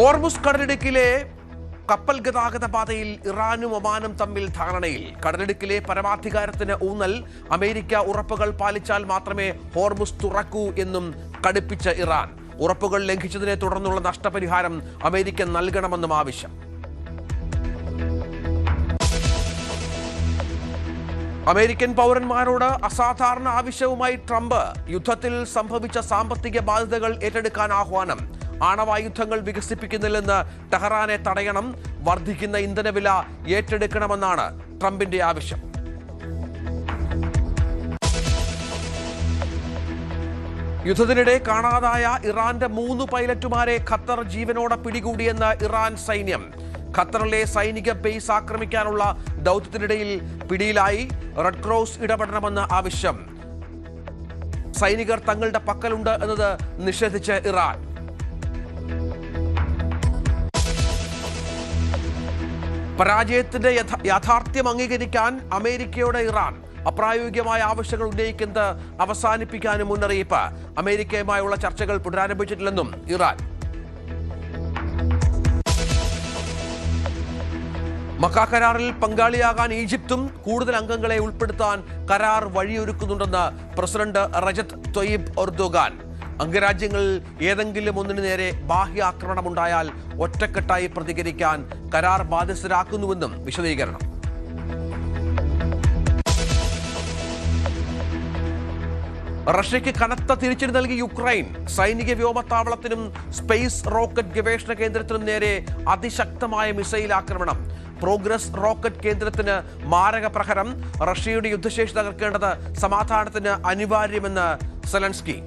Hormuz കടലിടുക്കിലെ കപ്പൽ ഗതാഗത പാതയിൽ ഇറാനും ഒമാനും തമ്മിൽ ധാരണയിൽ. കടലിടുക്കിലെ പരമാധികാരത്തിന് ഊന്നൽ. അമേരിക്ക ഉറപ്പുകൾ പാലിച്ചാൽ മാത്രമേ ഹോർമുസ് തുറക്കൂ എന്നും കടുപ്പിച്ച ഇറാൻ. ഉറപ്പുകൾ ലംഘിച്ചതിനെ തുടർന്നുള്ള നഷ്ടപരിഹാരം അമേരിക്ക നൽകണമെന്നും ആവശ്യം. അമേരിക്കൻ പൗരന്മാരോട് അസാധാരണ ആവശ്യവുമായി ട്രംപ്. യുദ്ധത്തിൽ സംഭവിച്ച സാമ്പത്തിക ബാധ്യതകൾ ഏറ്റെടുക്കാൻ ആഹ്വാനം. ആണവായുധങ്ങൾ വികസിപ്പിക്കുന്നില്ലെന്ന് ടെഹ്റാനെ തടയണം. വർദ്ധിക്കുന്ന ഇന്ധനവില ഏറ്റെടുക്കണമെന്നാണ് ട്രംപിന്റെ ആവശ്യം. യുദ്ധത്തിനിടെ കാണാതായ ഇറാന്റെ 3 പൈലറ്റുമാരെ ഖത്തർ ജീവനോടെ പിടികൂടിയെന്ന് ഇറാൻ സൈന്യം. ഖത്തറിലെ സൈനിക ബേസ് ആക്രമിക്കാനുള്ള ദൗത്യത്തിനിടയിൽ പിടിയിലായി. റെഡ് ക്രോസ് ഇടപെടണമെന്ന് ആവശ്യം. സൈനികർ തങ്ങളുടെ പക്കലുണ്ട് എന്നത് നിഷേധിച്ച് ഇറാൻ. പരാജയത്തിന്റെ യാഥാർത്ഥ്യം അംഗീകരിക്കാൻ അമേരിക്കയുടെ ഇറാൻ. അപ്രായോഗികമായ ആവശ്യങ്ങൾ ഉന്നയിക്കുന്നത് അവസാനിപ്പിക്കാനും മുന്നറിയിപ്പ്. അമേരിക്കയുമായുള്ള ചർച്ചകൾ പുനരാരംഭിച്ചിട്ടില്ലെന്നും ഇറാൻ. മക്ക കരാറിൽ പങ്കാളിയാകാൻ ഈജിപ്തും കൂടുതൽ അംഗങ്ങളെ ഉൾപ്പെടുത്താൻ കരാർ വഴിയൊരുക്കുന്നുണ്ടെന്ന് പ്രസിഡന്റ് റജബ് തൊയ്യിബ് എർദോഗാൻ. അംഗരാജ്യങ്ങളിൽ ഏതെങ്കിലും ഒന്നിനു നേരെ ബാഹ്യാക്രമണമുണ്ടായാൽ ഒറ്റക്കെട്ടായി പ്രതികരിക്കാൻ കരാർ ബാധ്യസ്ഥരാക്കുന്നുവെന്നും വിശദീകരണം. റഷ്യയ്ക്ക് കനത്ത തിരിച്ചടി നൽകി യുക്രൈൻ. സൈനിക വ്യോമത്താവളത്തിനും സ്പേസ് റോക്കറ്റ് ഗവേഷണ കേന്ദ്രത്തിനും നേരെ അതിശക്തമായ മിസൈൽ ആക്രമണം. പ്രോഗ്രസ് റോക്കറ്റ് കേന്ദ്രത്തിന് മാരക പ്രഹരം. റഷ്യയുടെ യുദ്ധശേഷി തകർക്കേണ്ടത് സമാധാനത്തിന് അനിവാര്യമെന്ന് സെലൻസ്കി.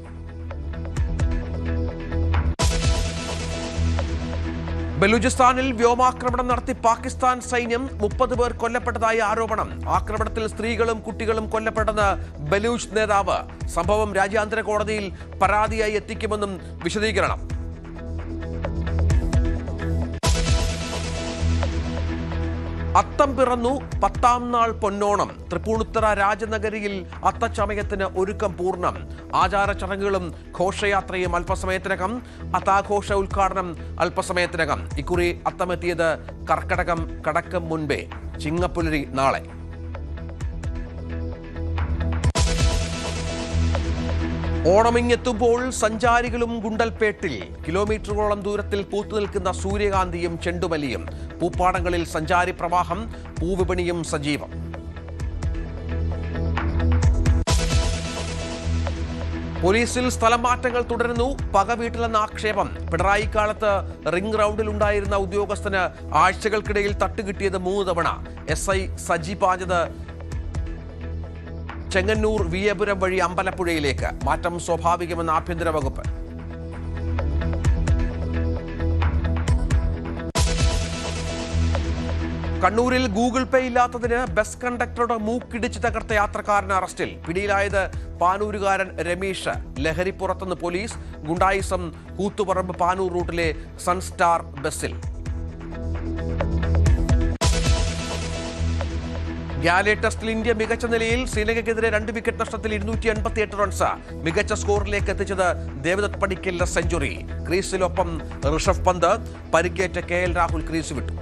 ബലൂചിസ്ഥാനിൽ വ്യോമാക്രമണം നടത്തി പാകിസ്ഥാൻ സൈന്യം. 30 പേർ കൊല്ലപ്പെട്ടതായി ആരോപണം. ആക്രമണത്തിൽ സ്ത്രീകളും കുട്ടികളും കൊല്ലപ്പെട്ടെന്ന് ബലൂച്ച് നേതാവ്. സംഭവം രാജ്യാന്തര കോടതിയിൽ പരാതിയായി എത്തിക്കുമെന്നും വിശദീകരണം. അത്തം പിറന്നു 10ാം നാൾ പൊന്നോണം. തൃപ്പൂണിത്തുറ രാജനഗരിയിൽ അത്തച്ചമയത്തിന് ഒരുക്കം പൂർണ്ണം. ആചാര ചടങ്ങുകളും ഘോഷയാത്രയും അല്പസമയത്തിനകം. അത്താഘോഷ ഉദ്ഘാടനം അല്പസമയത്തിനകം. ഇക്കുറി അത്തമെത്തിയത് കർക്കടകം കടക്കും മുൻപേ. ചിങ്ങപ്പുലരി നാളെ. ഓണമിങ്ങെത്തുമ്പോൾ സഞ്ചാരികളും ഗുണ്ടൽപേട്ടിൽ. കിലോമീറ്ററുകളോളം ദൂരത്തിൽ പൂത്തുനിൽക്കുന്ന സൂര്യകാന്തിയും ചെണ്ടുമല്ലിയും. പൂപ്പാടങ്ങളിൽ സഞ്ചാരി പ്രവാഹം. പൂവിപണിയും സജീവം. പോലീസിൽ സ്ഥലം മാറ്റങ്ങൾ തുടരുന്നു. പക വീട്ടിലെന്ന ആക്ഷേപം. പിണറായി കാലത്ത് റിംഗ് റൗണ്ടിൽ ഉണ്ടായിരുന്ന ഉദ്യോഗസ്ഥന് ആഴ്ചകൾക്കിടയിൽ തട്ടുകിട്ടിയത് 3 തവണ. SI സജി പാഞ്ഞത് ചെങ്ങന്നൂർ വിയപുരം വഴി അമ്പലപ്പുഴയിലേക്ക്. മാറ്റം സ്വാഭാവികമെന്ന് ആഭ്യന്തര വകുപ്പ്. കണ്ണൂരിൽ ഗൂഗിൾ പേ ഇല്ലാത്തതിന് ബസ് കണ്ടക്ടറുടെ മൂക്കിടിച്ച് തകർത്ത യാത്രക്കാരന് അറസ്റ്റിൽ. പിടിയിലായത് പാനൂരുകാരൻ രമേഷ്. ലഹരി പുറത്തുനിന്ന് പോലീസ്. ഗുണ്ടായിസം കൂത്തുപറമ്പ് പാനൂർ റൂട്ടിലെ സൺസ്റ്റാർ ബസ്സിൽ. ഗ്യാലെ ടെസ്റ്റിൽ ഇന്ത്യ മികച്ച നിലയിൽ. ശ്രീലങ്കയ്ക്കെതിരെ 2 വിക്കറ്റ് നഷ്ടത്തിൽ 288 റൺസ്. മികച്ച സ്കോറിലേക്ക് എത്തിച്ചത് ദേവദത്ത് പടിക്കലിന്റെ സെഞ്ചുറി. ക്രീസിലൊപ്പം ഋഷഭ് പന്ത്. പരിക്കേറ്റ KL രാഹുൽ ക്രീസ് വിട്ടു.